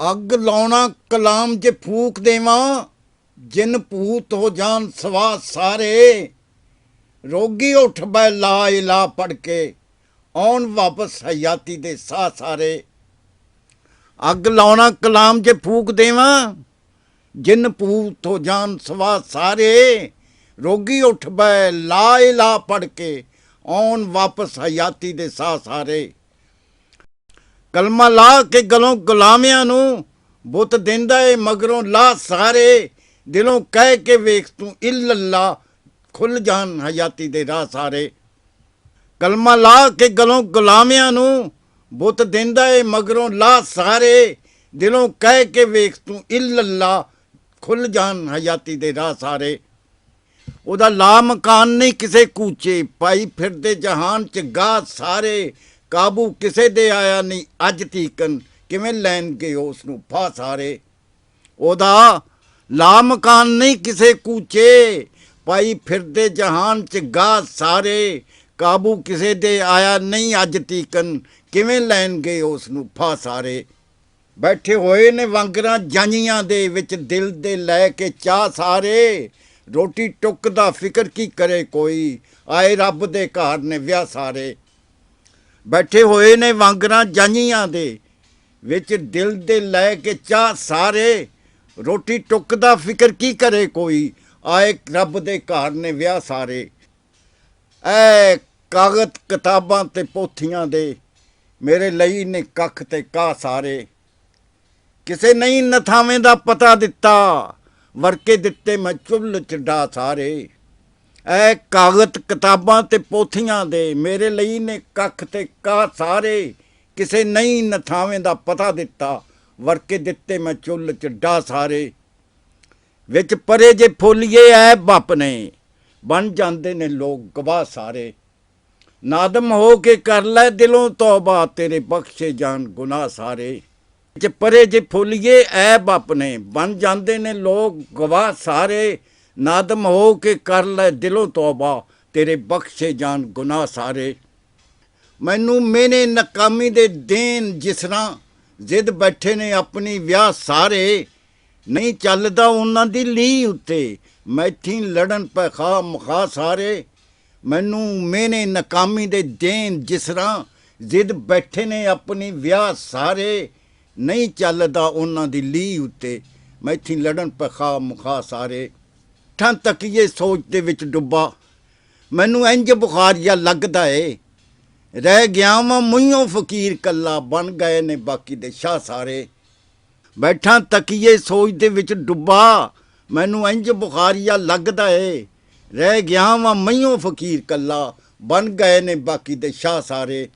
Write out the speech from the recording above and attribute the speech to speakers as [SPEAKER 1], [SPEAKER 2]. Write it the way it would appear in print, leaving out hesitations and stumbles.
[SPEAKER 1] ਅੱਗ ਲਾਉਣਾ ਕਲਾਮ 'ਚ ਫੂਕ ਦੇਵਾਂ, ਜਿਨ ਭੂਤ ਹੋ ਜਾਣ ਸਵਾ ਸਾਰੇ। ਰੋਗੀ ਉੱਠ ਬੈ ਲਾ ਇਲਾ ਪੜ ਕੇ, ਆਉਣ ਵਾਪਸ ਹਯਾਤੀ ਦੇ ਸਾਹ ਸਾਰੇ। ਅੱਗ ਲਾਉਣਾ ਕਲਾਮ 'ਚ ਫੂਕ ਦੇਵਾਂ, ਜਿਨ ਭੂਤ ਹੋ ਜਾਣ ਸਵਾ ਸਾਰੇ। ਰੋਗੀ ਉੱਠ ਬੈ ਲਾ ਇਲਾ ਪੜ ਕੇ, ਆਉਣ ਵਾਪਸ ਹਯਾਤੀ ਦੇ ਸਾਹ ਸਾਰੇ। ਕਲਮਾ ਲਾ ਕੇ ਗਲੋਂ ਗੁਲਾਮਿਆਂ ਨੂੰ, ਬੁੱਤ ਦਿੰਦਾ ਏ ਮਗਰੋਂ ਲਾ ਸਾਰੇ। ਦਿਲੋਂ ਕਹਿ ਕੇ ਵੇਖ ਤੂੰ ਇल्लल्लाह, ਖੁੱਲ ਜਾਣ ਹਯਾਤੀ ਦੇ ਰਾਹ ਸਾਰੇ। ਕਲਮਾ ਲਾ ਕੇ ਗਲੋਂ ਗੁਲਾਮਿਆਂ ਨੂੰ, ਬੁੱਤ ਦਿੰਦਾ ਏ ਮਗਰੋਂ ਲਾ ਸਾਰੇ। ਦਿਲੋਂ ਕਹਿ ਕੇ ਵੇਖ ਤੂੰ इल्लल्लाह, ਖੁੱਲ ਜਾਣ ਹਯਾਤੀ ਦੇ ਰਾਹ ਸਾਰੇ। ਉਹਦਾ ਲਾ ਮਕਾਨ ਨਹੀਂ ਕਿਸੇ ਕੂਚੇ, ਪਾਈ ਫਿਰਦੇ ਜਹਾਨ 'ਚ ਗਾਹ ਸਾਰੇ। ਕਾਬੂ ਕਿਸੇ ਦੇ ਆਇਆ ਨਹੀਂ ਅੱਜ ਤੀਕਨ, ਕਿਵੇਂ ਲੈਣਗੇ ਉਸ ਨੂੰ ਫਾਹ ਸਾਰੇ। ਉਹਦਾ ਲਾ ਮਕਾਨ ਨਹੀਂ ਕਿਸੇ ਕੂਚੇ, ਪਾਈ ਫਿਰਦੇ ਜਹਾਨ 'ਚ ਗਾਹ ਸਾਰੇ। ਕਾਬੂ ਕਿਸੇ ਦੇ ਆਇਆ ਨਹੀਂ ਅੱਜ ਤੀਕਨ, ਕਿਵੇਂ ਲੈਣਗੇ ਉਸ ਨੂੰ ਫਾਹ ਸਾਰੇ। ਬੈਠੇ ਹੋਏ ਨੇ ਵਾਂਗਰਾਂ ਜਾਂਈਆਂ ਦੇ ਵਿੱਚ, ਦਿਲ ਦੇ ਲੈ ਕੇ ਚਾਹ ਸਾਰੇ। ਰੋਟੀ ਟੁੱਕ ਦਾ ਫਿਕਰ ਕੀ ਕਰੇ ਕੋਈ, ਆਏ ਰੱਬ ਦੇ ਘਰ ਨੇ ਵਿਆਹ ਸਾਰੇ। ਬੈਠੇ ਹੋਏ ਨੇ ਵਾਂਗਰਾਂ ਜਾਂਈਆਂ ਦੇ ਵਿੱਚ, ਦਿਲ ਦੇ ਲੈ ਕੇ ਚਾਹ ਸਾਰੇ। ਰੋਟੀ ਟੁੱਕ ਦਾ ਫਿਕਰ ਕੀ ਕਰੇ ਕੋਈ, ਆਏ ਰੱਬ ਦੇ ਘਰ ਨੇ ਵਿਆਹ ਸਾਰੇ। ਐ ਕਾਗਜ਼ ਕਿਤਾਬਾਂ ਤੇ ਪੋਥੀਆਂ ਦੇ, ਮੇਰੇ ਲਈ ਨੇ ਕੱਖ ਤੇ ਕਾਹ ਸਾਰੇ। ਕਿਸੇ ਨਹੀਂ ਨਥਾਵੇਂ ਦਾ ਪਤਾ ਦਿੱਤਾ, ਵਰਕੇ ਦਿੱਤੇ ਮੈਂ ਚੁੱਲ੍ਹ 'ਚ ਡਾ ਸਾਰੇ। ਐ ਕਾਗਜ਼ ਕਿਤਾਬਾਂ ਤੇ ਪੋਥੀਆਂ ਦੇ, ਮੇਰੇ ਲਈ ਨੇ ਕੱਖ ਤੇ ਕਾਹ ਸਾਰੇ। ਕਿਸੇ ਨਹੀਂ ਨਥਾਵੇਂ ਦਾ ਪਤਾ ਦਿੱਤਾ, ਵਰਕੇ ਦਿੱਤੇ ਮੈਂ ਚੁੱਲ੍ਹ 'ਚ ਡਾ ਸਾਰੇ। ਵਿੱਚ ਪਰੇ ਜੇ ਫੁੱਲੀਏ ਐ ਬੱਪ ਨੇ, ਬਣ ਜਾਂਦੇ ਨੇ ਲੋਕ ਗਵਾਹ ਸਾਰੇ। ਨਾਦਮ ਹੋ ਕੇ ਕਰ ਲੈ ਦਿਲੋਂ ਤੌਬਾ, ਤੇਰੇ ਬਖਸ਼ੇ ਜਾਣ ਗੁਨਾਹ ਸਾਰੇ। ਵਿੱਚ ਪਰੇ ਜੇ ਫੁੱਲੀਏ ਐ ਬੱਪ ਨੇ, ਬਣ ਜਾਂਦੇ ਨੇ ਲੋਕ ਗਵਾਹ ਸਾਰੇ। ਨਾਦਮ ਹੋ ਕੇ ਕਰ ਲੈ ਦਿਲੋਂ ਤੌਬਾ, ਤੇਰੇ ਬਖਸ਼ੇ ਜਾਣ ਗੁਨਾਹ ਸਾਰੇ। ਮੈਨੂੰ ਮੇਨੇ ਨਕਾਮੀ ਦੇ ਦੇਣ ਜਿਸ ਤਰ੍ਹਾਂ, ਜ਼ਿੱਦ ਬੈਠੇ ਨੇ ਆਪਣੀ ਵਿਆਹ ਸਾਰੇ। ਨਹੀਂ ਚੱਲਦਾ ਉਹਨਾਂ ਦੀ ਲੀਹ ਉੱਤੇ, ਮੈਥੀ ਲੜਨ ਪੈ ਖਾ ਮਖਾ ਸਾਰੇ। ਮੈਨੂੰ ਮੇਨੇ ਨਕਾਮੀ ਦੇ ਦੇਣ ਜਿਸ ਤਰ੍ਹਾਂ, ਜ਼ਿੱਦ ਬੈਠੇ ਨੇ ਆਪਣੀ ਵਿਆਹ ਸਾਰੇ। ਨਹੀਂ ਚੱਲਦਾ ਉਹਨਾਂ ਦੀ ਲੀਹ ਉੱਤੇ, ਮੈਥੀ ਲੜਨ ਪੈ ਖਾ ਮਖਾ ਸਾਰੇ। ਠਾਂ ਤੱਕੀਏ ਸੋਚ ਦੇ ਵਿੱਚ ਡੁੱਬਾ, ਮੈਨੂੰ ਇੰਜ ਬੁਖਾਰ ਜਿਹਾ ਲੱਗਦਾ ਏ। ਰਹਿ ਗਿਆ ਵਾਂ ਮੂੰਹੋਂ ਫਕੀਰ ਕੱਲਾ, ਬਣ ਗਏ ਨੇ ਬਾਕੀ ਦੇ ਸ਼ਾਹ ਸਾਰੇ। ਬੈਠਾ ਤਕੀਏ ਸੋਚ ਦੇ ਵਿੱਚ ਡੁੱਬਾ, ਮੈਨੂੰ ਇੰਜ ਬੁਖਾਰ ਜਿਹਾ ਲੱਗਦਾ ਏ। ਰਹਿ ਗਿਆ ਵਾਂ ਮੂੰਹੋਂ ਫਕੀਰ ਕੱਲਾ, ਬਣ ਗਏ ਨੇ ਬਾਕੀ ਦੇ ਸ਼ਾਹ ਸਾਰੇ।